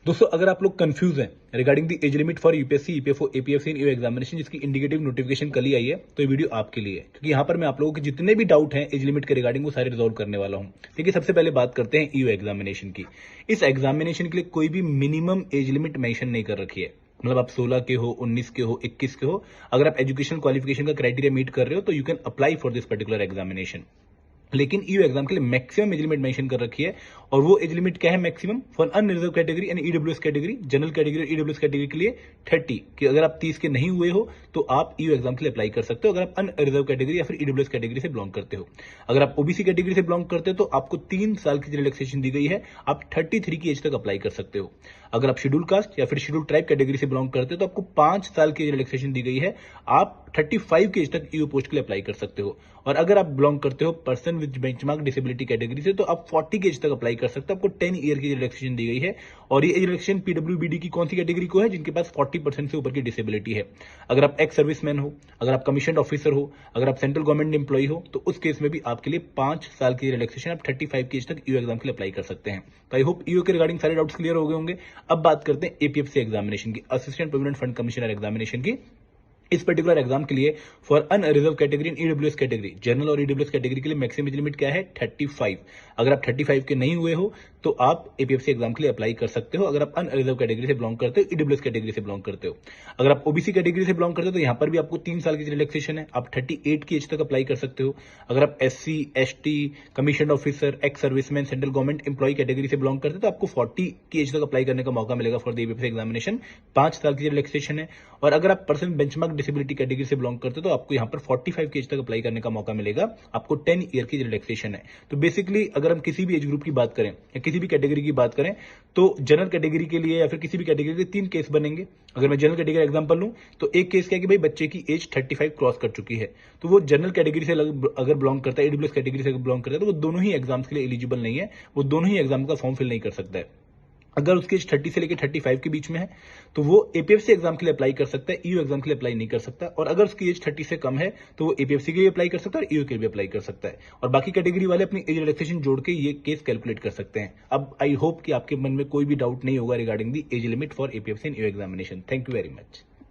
दोस्तों अगर आप लोग कंफ्यूज हैं regarding the age limit for UPSC, EPFO, APFC EO examination जिसकी इंडिकेटिव नोटिफिकेशन कल ही आई है, तो ये वीडियो आपके लिए है क्योंकि यहाँ पर मैं आप लोगों के जितने भी डाउट हैं एज लिमिट के रिगार्डिंग वो सारे रिजॉल्व करने वाला हूँ। देखिए सबसे पहले बात करते हैं ईओ एग्जामिनेशन की। इस एग्जामिनेशन के लिए कोई भी मिनिमम एज लिमिट मेंशन नहीं कर रखी है। मतलब आप 16 के हो, 19 के हो, 21 के हो, अगर आप एजुकेशनल क्वालिफिकेशन का क्राइटेरिया मीट कर रहे हो तो you can apply for this particular examination. लेकिन ईओ एग्जाम के लिए मैक्सिमम एज लिमिट मेंशन कर रखी है, और वो एज लिमिट क्या है maximum for unreserved category and EWS category, general category और ईडब्ल्यूएस कैटेगरी के लिए 30 कि अगर आप 30 के नहीं हुए हो तो आप ईओ एग्जाम के लिए अप्लाई कर सकते हो अगर आप अनरिजर्व कैटेगरी या फिर ईडब्ल्यूएस कैटेगरी से बिलोंग करते हो। अगर आप ओबीसी कैटेगरी से बिलोंग करते हो तो आपको 3 साल की रिलैक्सेशन दी गई है, आप 33 की एज तक अप्लाई कर सकते हो। अगर आप शेड्यूल कास्ट या फिर शेड्यूल ट्राइब कैटेगरी से बिलोंग करते हो तो आपको 5 साल की रिलैक्सेशन दी गई है, आप 35 की एज तक ईओ पोस्ट के लिए अप्लाई कर सकते हो। और अगर आप बिलोंग करते हो person with benchmark disability category से तो आप 40 की एज तक अप्लाई कर सकते हो, आपको 10 ईयर की रिलैक्सेशन दी गई है। और ये रिलैक्सेशन पीडब्ल्यूबीडी की कौन सी कैटेगरी को है, जिनके पास 40% से ऊपर की डिसेबिलिटी है। अगर आप एक्स सर्विसमैन हो, अगर आप कमीशन ऑफिसर हो, अगर आप सेंट्रल गवर्नमेंट एम्प्लॉय हो तो उस केस में भी आपके लिए 5 साल की रिलैक्सेशन आप 35 की एज तक ईओ एग्जाम के लिए अप्लाई कर सकते हैं। तो आई होप ईओ के रिगार्डिंग सारे डाउट्स क्लियर हो गए होंगे। अब बात करते हैं एपीएफसी एग्जामिनेशन की, assistant permanent fund commissioner examination की। इस पर्टिकुलर एग्जाम के लिए for unreserved category in EWS category, general और ईडब्ल्यूएस कैटेगरी के लिए मैक्सिमम एज लिमिट क्या है 35। अगर आप 35 के नहीं हुए हो तो आप एपीएफसी एग्जाम के लिए अप्लाई कर सकते हो अगर आप अनरिजर्व कैटेगरी से बिलोंग करते हो, ईडब्ल्यूएस कैटेगरी से बिलोंग करते हो। अगर आप ओबीसी कैटेगरी से बिलोंग करते हो तो यहां पर भी आपको 3 साल की रिलैक्सेशन है, आप 38 की एज तक अप्लाई कर सकते हो। अगर आप SC, ST, commission officer, ex serviceman, central government employee category से बिलोंग करते हो तो आपको 40 की एज तक अप्लाई करने का मौका मिलेगा फॉर द एपीएफसी एग्जामिनेशन, 5 साल की रिलैक्सेशन है। और अगर आप पर्सन बेंचमार्क डिसेबिलिटी कैटेगरी से बिलोंग करते हो तो आपको यहां पर 45 की एज तक अप्लाई करने का मौका मिलेगा, आपको 10 ईयर की रिलैक्सेशन है। तो बेसिकली अगर हम किसी भी एज ग्रुप की बात करें या किसी भी कैटेगरी की बात करें तो जनरल कैटेगरी के लिए या फिर किसी भी कैटेगरी के 3 केस बनेंगे। अगर मैं जनरल कैटेगरी एग्जांपल लूं तो एक केस क्या है कि भाई बच्चे की एज 35 क्रॉस कर चुकी है, तो वो जनरल कैटेगरी से अगर बिलोंग करता है, ईडब्ल्यूएस कैटेगरी से बिलोंग करता है तो वो दोनों ही एग्जाम्स के लिए एलिजिबल नहीं है, वो दोनों ही एग्जाम का फॉर्म फिल नहीं कर सकता है। अगर उसकी एज 30 से लेकर 35 के बीच में है तो वो एपीएफसी एग्जाम के लिए अप्लाई कर सकता है, ईओ एग्जाम के लिए अप्लाई नहीं कर सकता। और अगर उसकी एज 30 से कम है तो वो एपीएफसी के लिए अप्लाई कर सकता है और ईओ के लिए अप्लाई कर सकता है। और बाकी कैटेगरी वाले अपनी एज रिलैक्सेशन जोड़ के ये केस कैलकुलेट कर सकते हैं। अब आई होप कि आपके मन में कोई भी डाउट नहीं होगा regarding the age limit for APFC and EO examination. Thank you very much.